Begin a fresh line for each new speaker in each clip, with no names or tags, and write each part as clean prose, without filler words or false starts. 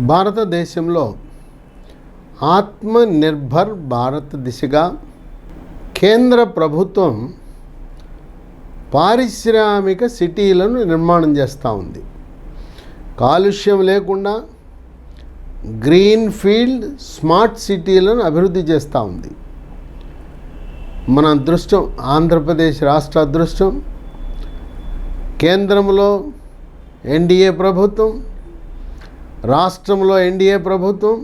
భారతదేశంలో ఆత్మనిర్భర్ భారత్ దిశగా కేంద్ర ప్రభుత్వం పారిశ్రామిక సిటీలను నిర్మాణం చేస్తూ ఉంది. కాలుష్యం లేకుండా గ్రీన్ ఫీల్డ్ స్మార్ట్ సిటీలను అభివృద్ధి చేస్తూ ఉంది. మన అదృష్టం, ఆంధ్రప్రదేశ్ రాష్ట్ర అదృష్టం, కేంద్రంలో ఎన్డీఏ ప్రభుత్వం, రాష్ట్రంలో ఎన్డీఏ ప్రభుత్వం.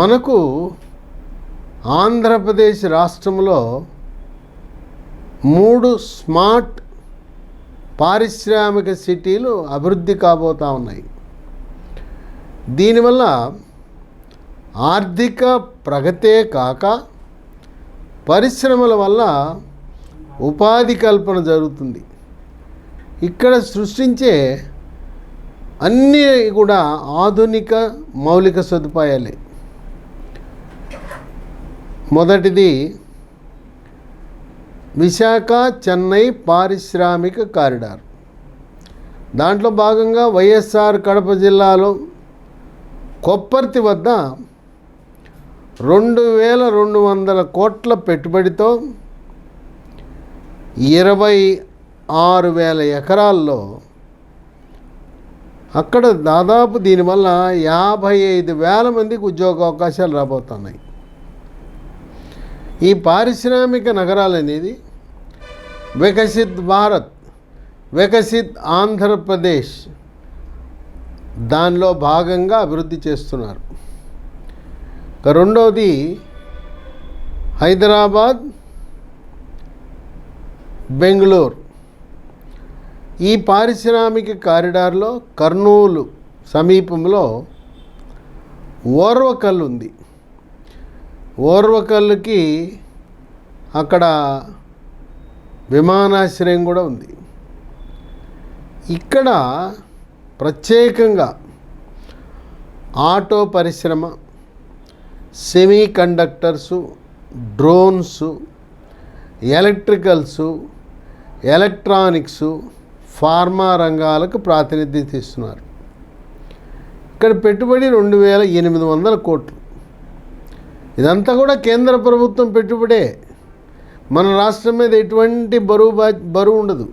మనకు ఆంధ్రప్రదేశ్ రాష్ట్రంలో 3 స్మార్ట్ పారిశ్రామిక సిటీలు అభివృద్ధి కాబోతూ ఉన్నాయి. దీనివల్ల ఆర్థిక ప్రగతే కాక పరిశ్రమల వల్ల ఉపాధి కల్పన జరుగుతుంది. ఇక్కడ సృష్టించే అన్నీ కూడా ఆధునిక మౌలిక సదుపాయాలే. మొదటిది విశాఖ చెన్నై పారిశ్రామిక కారిడార్. దాంట్లో భాగంగా వైఎస్ఆర్ కడప జిల్లాలో కొప్పర్తి వద్ద 2200 కోట్ల పెట్టుబడితో 26,000 ఎకరాల్లో అక్కడ దాదాపు దీనివల్ల 55,000 మందికి ఉద్యోగ అవకాశాలు రాబోతున్నాయి. ఈ పారిశ్రామిక నగరాలు అనేది వికసిత్ భారత్, వికసిత్ ఆంధ్రప్రదేశ్ దానిలో భాగంగా అభివృద్ధి చేస్తున్నారు. రెండవది హైదరాబాద్, బెంగళూరు. ఈ పారిశ్రామిక కారిడార్లో కర్నూలు సమీపంలో ఓర్వకల్ ఉంది. ఓర్వకల్లుకి అక్కడ విమానాశ్రయం కూడా ఉంది. ఇక్కడ ప్రత్యేకంగా ఆటో పరిశ్రమ, సెమీ కండక్టర్సు, డ్రోన్సు, ఎలక్ట్రికల్సు, ఎలక్ట్రానిక్సు, ఫార్మా రంగాలకు ప్రాతినిధ్యం ఇస్తున్నారు. ఇక్కడ పెట్టుబడి 2,800 కోట్లు. ఇదంతా కూడా కేంద్ర ప్రభుత్వం పెట్టుబడే. మన రాష్ట్రం మీద ఎటువంటి బరువు ఉండదు.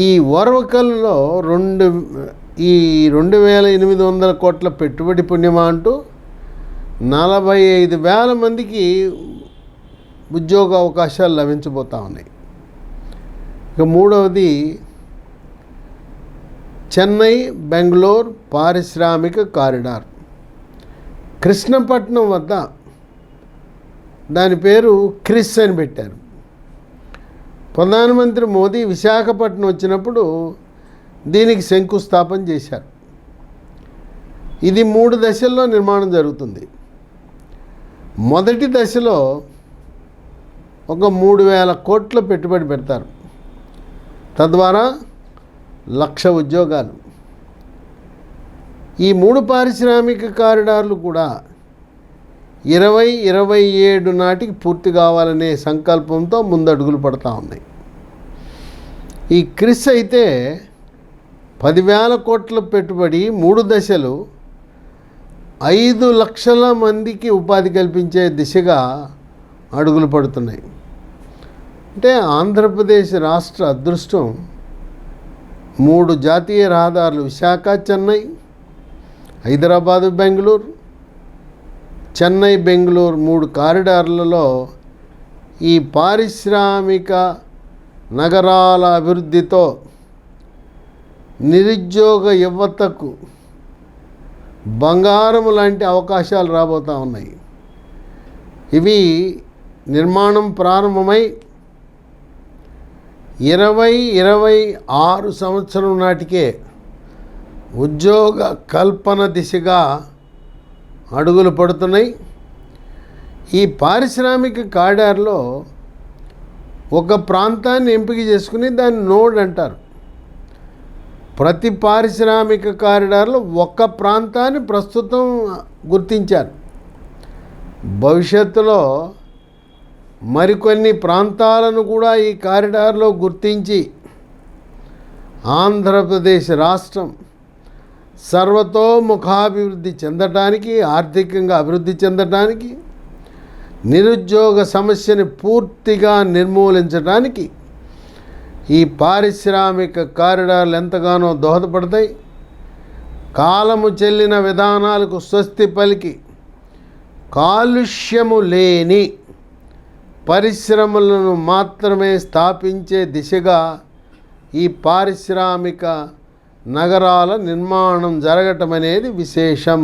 ఈ ఓర్వకల్లో 2,800 కోట్ల పెట్టుబడి పుణ్యమా అంటూ 45,000 మందికి ఉద్యోగ అవకాశాలు లభించబోతూ ఉన్నాయి. ఇక మూడవది చెన్నై బెంగళూరు పారిశ్రామిక కారిడార్. కృష్ణపట్నం వద్ద దాని పేరు క్రిస్ అని పెట్టారు. ప్రధానమంత్రి మోదీ విశాఖపట్నం వచ్చినప్పుడు దీనికి శంకుస్థాపన చేశారు. ఇది 3 దశల్లో నిర్మాణం జరుగుతుంది. మొదటి దశలో ఒక 3,000 కోట్ల పెట్టుబడి పెడతారు. తద్వారా 1,00,000 ఉద్యోగాలు. ఈ 3 పారిశ్రామిక కారిడార్లు కూడా 2027 నాటికి పూర్తి కావాలనే సంకల్పంతో ముందడుగులు పడతా ఉన్నాయి. ఈ క్రిస్ అయితే 10,000 కోట్ల పెట్టుబడి, 3 దశలు, 5 లక్షల మందికి ఉపాధి కల్పించే దిశగా అడుగులు పడుతున్నాయి. అంటే ఆంధ్రప్రదేశ్ రాష్ట్ర అదృష్టం 3 జాతీయ రహదారులు, విశాఖ చెన్నై, హైదరాబాదు బెంగళూరు, చెన్నై బెంగళూరు 3 కారిడార్లలో ఈ పారిశ్రామిక నగరాల అభివృద్ధితో నిరుద్యోగ యువతకు బంగారం లాంటి అవకాశాలు రాబోతూ ఉన్నాయి. ఇవి నిర్మాణం ప్రారంభమై 2026 సంవత్సరం నాటికే ఉద్యోగ కల్పన దిశగా అడుగులు పడుతున్నాయి. ఈ పారిశ్రామిక కారిడార్లో ఒక ప్రాంతాన్ని ఎంపిక చేసుకుని దాన్ని నోడ్ అంటారు. ప్రతి పారిశ్రామిక కారిడార్లో ఒక్క ప్రాంతాన్ని ప్రస్తుతం గుర్తించారు. భవిష్యత్తులో మరికొన్ని ప్రాంతాలను కూడా ఈ కారిడార్లో గుర్తించి ఆంధ్రప్రదేశ్ రాష్ట్రం సర్వతోముఖాభివృద్ధి చెందటానికి, ఆర్థికంగా అభివృద్ధి చెందటానికి, నిరుద్యోగ సమస్యని పూర్తిగా నిర్మూలించడానికి ఈ పారిశ్రామిక కారిడార్లు ఎంతగానో దోహదపడతాయి. కాలము చెల్లిన విధానాలకు స్వస్తి పలికి కాలుష్యము లేని పరిశ్రమలను మాత్రమే స్థాపించే దిశగా ఈ పారిశ్రామిక నగరాల నిర్మాణం జరగటం అనేది విశేషం.